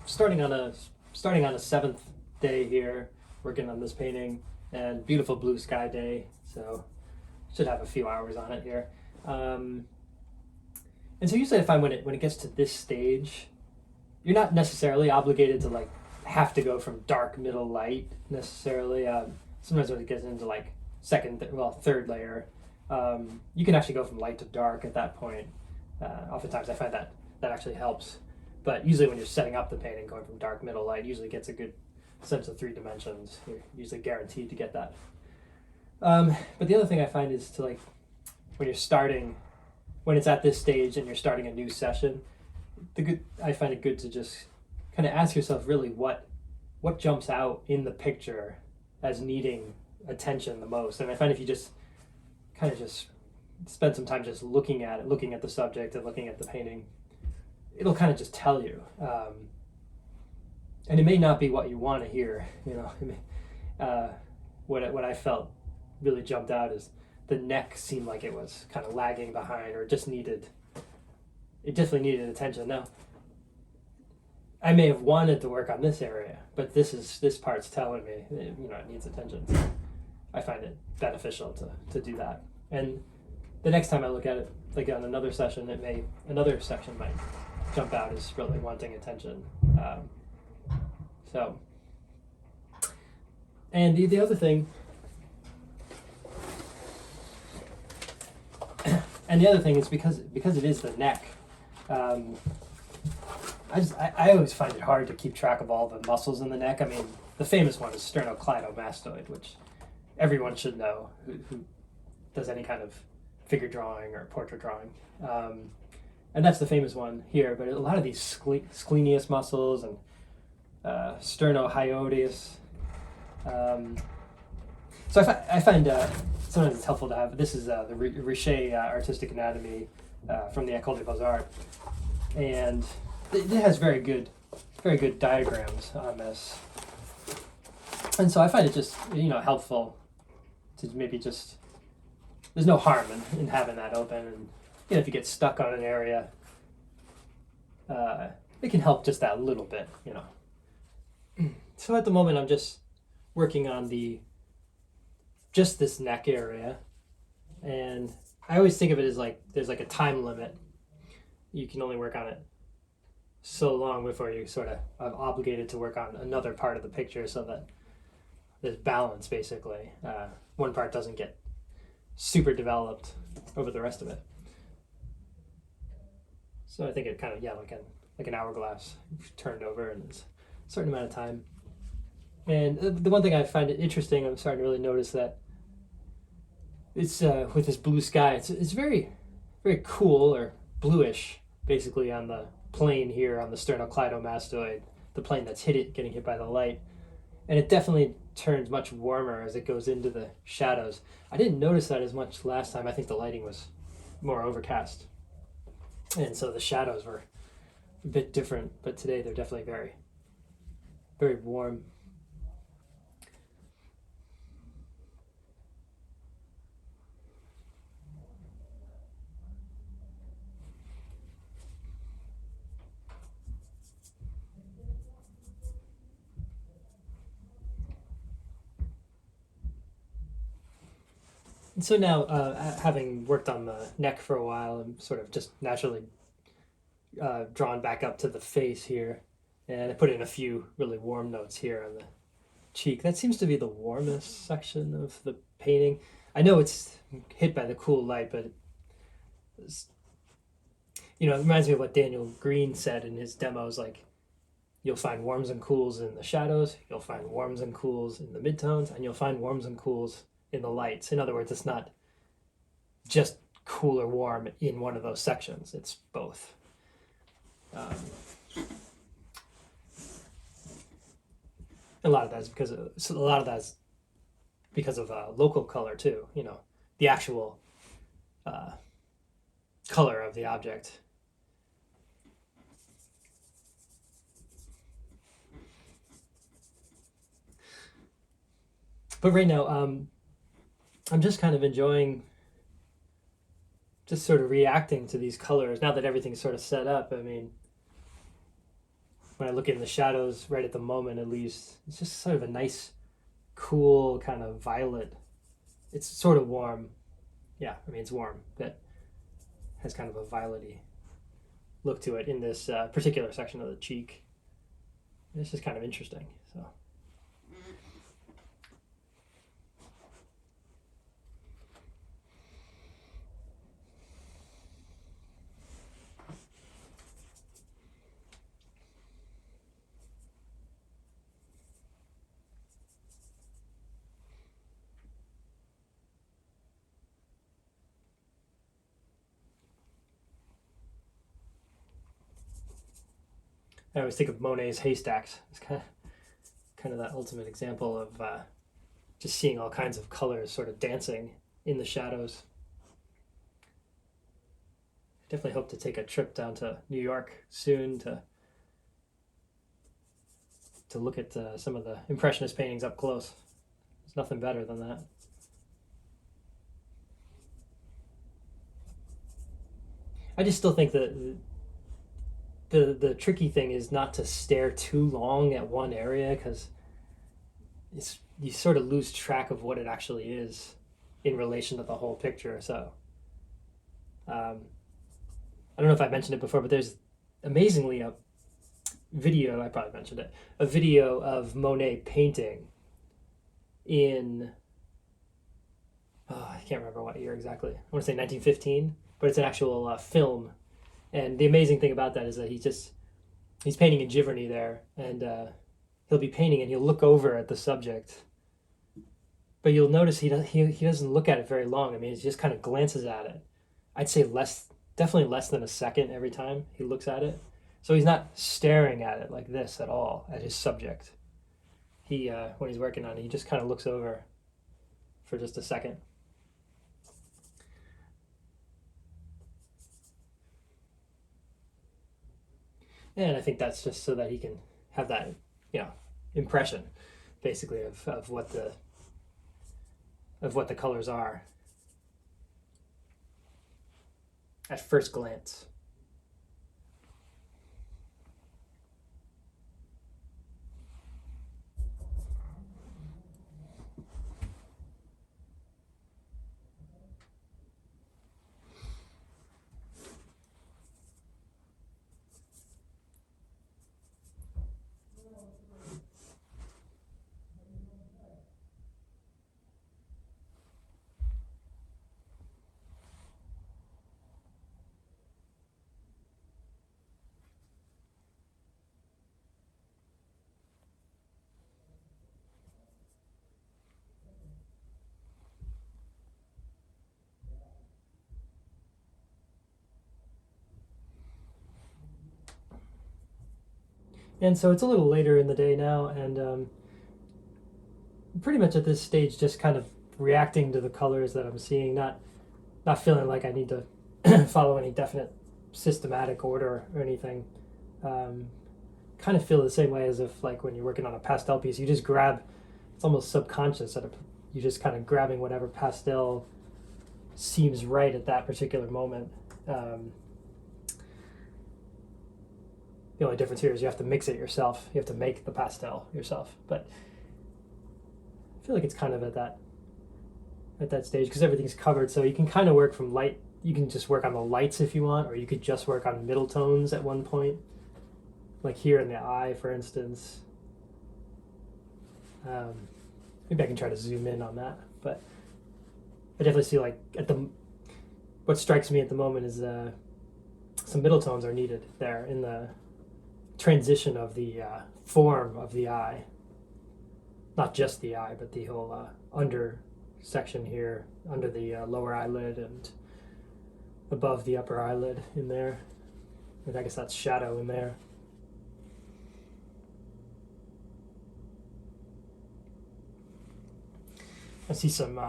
Starting on a seventh day here, working on this painting, and beautiful blue sky day. So should have a few hours on it here. Um, and so usually I find when it gets to this stage, you're not necessarily obligated to like have to go from dark middle light necessarily. Sometimes when it gets into like third layer, you can actually go from light to dark at that point. Oftentimes I find that actually helps. But usually when you're setting up the painting, going from dark, middle, light usually gets a good sense of three dimensions. You're usually guaranteed to get that. But the other thing I find is to like when you're starting, when it's at this stage and you're starting a new session, I find it good to just kind of ask yourself really what jumps out in the picture as needing attention the most. And I find if you just kind of just spend some time just looking at it, looking at the subject and looking at the painting, it'll kind of just tell you. And it may not be what you want to hear, you know. What I felt really jumped out is the neck seemed like it was kind of lagging behind, or it definitely needed attention. Now, I may have wanted to work on this area, but this part's telling me, it needs attention. So I find it beneficial to do that. And the next time I look at it, like on another session, another section might jump out as really wanting attention. So, and the other thing, is because it is the neck. I always find it hard to keep track of all the muscles in the neck. I mean, the famous one is sternocleidomastoid, which everyone should know who does any kind of figure drawing or portrait drawing. And that's the famous one here, but a lot of these splenius muscles and sternohyoideus. So I find sometimes it's helpful to have, this is the Richer Artistic Anatomy from the École des Beaux-Arts, and it has very good diagrams on this. And so I find it just, helpful to maybe just, there's no harm in having that open, and if you get stuck on an area, it can help just that little bit, So at the moment I'm just working on just this neck area, and I always think of it as like there's like a time limit. You can only work on it so long before you sort of are obligated to work on another part of the picture, so that there's balance basically. One part doesn't get super developed over the rest of it. So I think it kind of, like an hourglass turned over in a certain amount of time. And the one thing I find it interesting, I'm starting to really notice that it's with this blue sky, it's very, very cool or bluish, basically on the plane here on the sternocleidomastoid, the plane that's getting hit by the light. And it definitely turns much warmer as it goes into the shadows. I didn't notice that as much last time. I think the lighting was more overcast, and so the shadows were a bit different, but today they're definitely very, very warm. And so now, having worked on the neck for a while, I'm sort of just naturally drawn back up to the face here, and I put in a few really warm notes here on the cheek. That seems to be the warmest section of the painting. I know it's hit by the cool light, but it reminds me of what Daniel Green said in his demos, like, you'll find warms and cools in the shadows, you'll find warms and cools in the midtones, and you'll find warms and cools in the lights. In other words, it's not just cool or warm in one of those sections, it's both. A lot of that is because of local color too. The actual color of the object. But right now, I'm just kind of enjoying just sort of reacting to these colors now that everything's sort of set up. I mean, when I look in the shadows right at the moment, at least, it's just sort of a nice, cool kind of violet. It's sort of warm. Yeah, I mean, it's warm, but has kind of a violety look to it in this particular section of the cheek. It's just kind of interesting. So. I always think of Monet's haystacks. It's kind of that ultimate example of just seeing all kinds of colors sort of dancing in the shadows. Definitely hope to take a trip down to New York soon to look at some of the Impressionist paintings up close. There's nothing better than that. I just still think that the tricky thing is not to stare too long at one area, because you sort of lose track of what it actually is in relation to the whole picture. So I don't know if I mentioned it before, but there's amazingly a video, I probably mentioned it, a video of Monet painting in, I can't remember what year exactly. I want to say 1915, but it's an actual film. And the amazing thing about that is that he's painting in Giverny there, and he'll be painting and he'll look over at the subject, but you'll notice he doesn't look at it very long. I mean, he just kind of glances at it. I'd say definitely less than a second every time he looks at it. So he's not staring at it like this at all, at his subject. He when he's working on it, he just kind of looks over for just a second. And I think that's just so that he can have that, impression, basically, of what the colors are at first glance. And so it's a little later in the day now, and pretty much at this stage just kind of reacting to the colors that I'm seeing, not feeling like I need to follow any definite systematic order or anything. Kind of feel the same way as if, like, when you're working on a pastel piece, you just grab, it's almost subconscious, you're just kind of grabbing whatever pastel seems right at that particular moment. The only difference here is you have to mix it yourself. You have to make the pastel yourself. But I feel like it's kind of at that stage, because everything's covered, so you can kind of work from light. You can just work on the lights if you want, or you could just work on middle tones at one point, like here in the eye, for instance. Maybe I can try to zoom in on that, but I definitely see, like, what strikes me at the moment is some middle tones are needed there in the transition of the form of the eye, not just the eye, but the whole under section here, under the lower eyelid and above the upper eyelid in there. And I guess that's shadow in there. I see some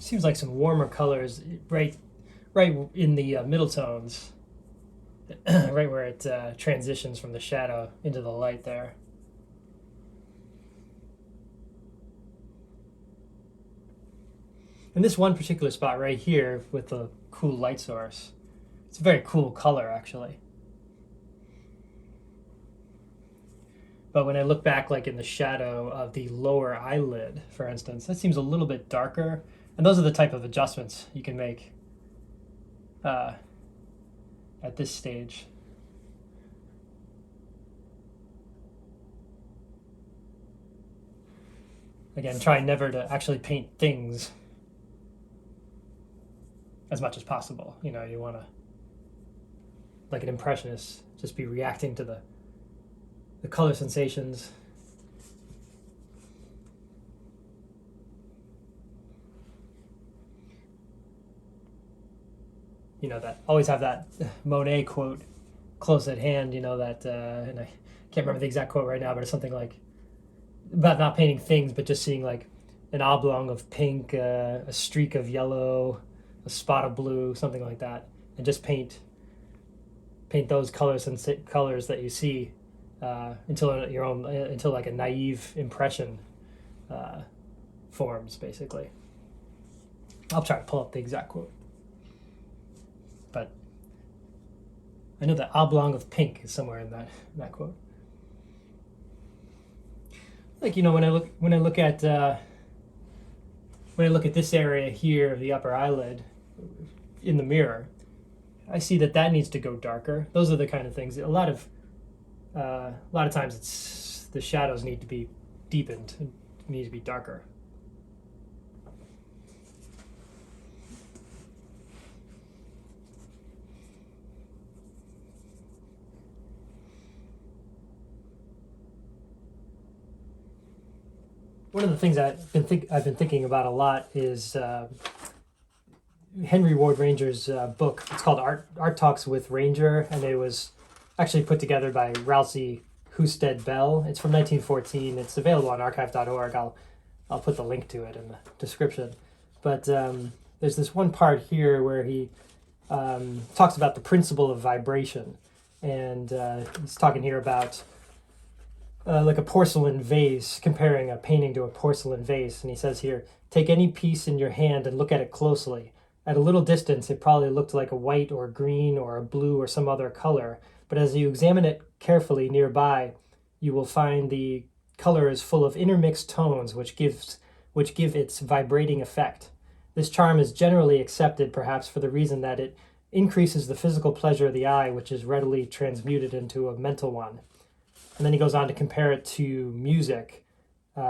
seems like some warmer colors right in the middle tones, right where it transitions from the shadow into the light there. And this one particular spot right here with the cool light source, it's a very cool color, actually. But when I look back, like in the shadow of the lower eyelid, for instance, that seems a little bit darker. And those are the type of adjustments you can make at this stage. Again, trying never to actually paint things as much as possible. You know, you want to, like an impressionist, just be reacting to the color sensations. You know, that always have that Monet quote close at hand, you know, that, and I can't remember the exact quote right now, but it's something like about not painting things, but just seeing like an oblong of pink, a streak of yellow, a spot of blue, something like that, and just paint those colors and colors that you see until like a naive impression forms, basically. I'll try to pull up the exact quote, but I know that oblong of pink is somewhere in that quote. Like, you know, when I look at this area here, the upper eyelid, in the mirror, I see that needs to go darker. Those are the kind of things. A lot of times it's the shadows need to be deepened, need to be darker. One of the things I've been thinking about a lot is Henry Ward Ranger's book. It's called Art Talks with Ranger, and it was actually put together by Ralcy Husted Bell. It's from 1914. It's available on archive.org. I'll put the link to it in the description. But there's this one part here where he talks about the principle of vibration, and he's talking here about like a porcelain vase, comparing a painting to a porcelain vase. And he says here, take any piece in your hand and look at it closely. At a little distance, it probably looked like a white or green or a blue or some other color. But as you examine it carefully nearby, you will find the color is full of intermixed tones, which give its vibrating effect. This charm is generally accepted, perhaps for the reason that it increases the physical pleasure of the eye, which is readily transmuted into a mental one. And then he goes on to compare it to music. He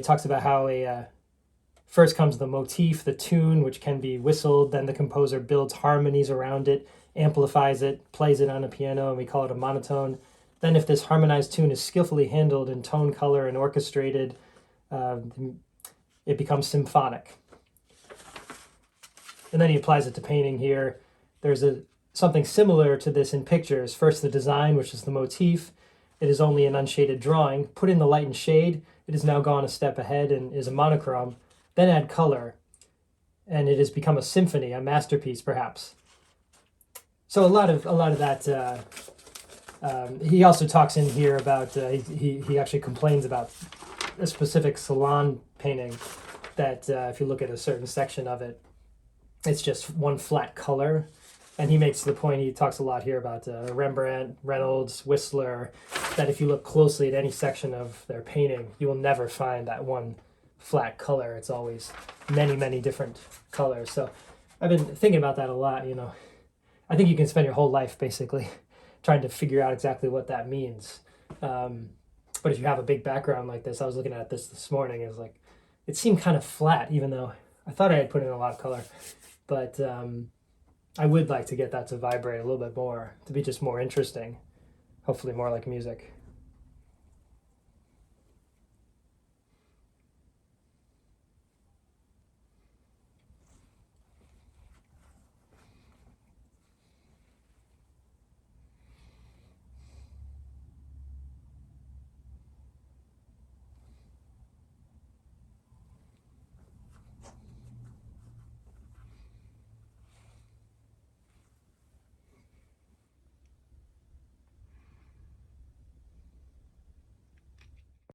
talks about how first comes the motif, the tune, which can be whistled. Then the composer builds harmonies around it, amplifies it, plays it on a piano, and we call it a monotone. Then if this harmonized tune is skillfully handled in tone, color, and orchestrated, it becomes symphonic. And then he applies it to painting here. There's something similar to this in pictures. First, the design, which is the motif. It is only an unshaded drawing. Put in the light and shade. It has now gone a step ahead and is a monochrome. Then add color, and it has become a symphony, a masterpiece, perhaps. So a lot of that. He also talks in here about he actually complains about a specific salon painting that if you look at a certain section of it, it's just one flat color. And he makes the point, he talks a lot here about Rembrandt, Reynolds, Whistler, that if you look closely at any section of their painting, you will never find that one flat color. It's always many, many different colors. So I've been thinking about that a lot, you know. I think you can spend your whole life basically trying to figure out exactly what that means. But if you have a big background like this, I was looking at this morning, it was like, it seemed kind of flat, even though I thought I had put in a lot of color. But I would like to get that to vibrate a little bit more, to be just more interesting, hopefully more like music.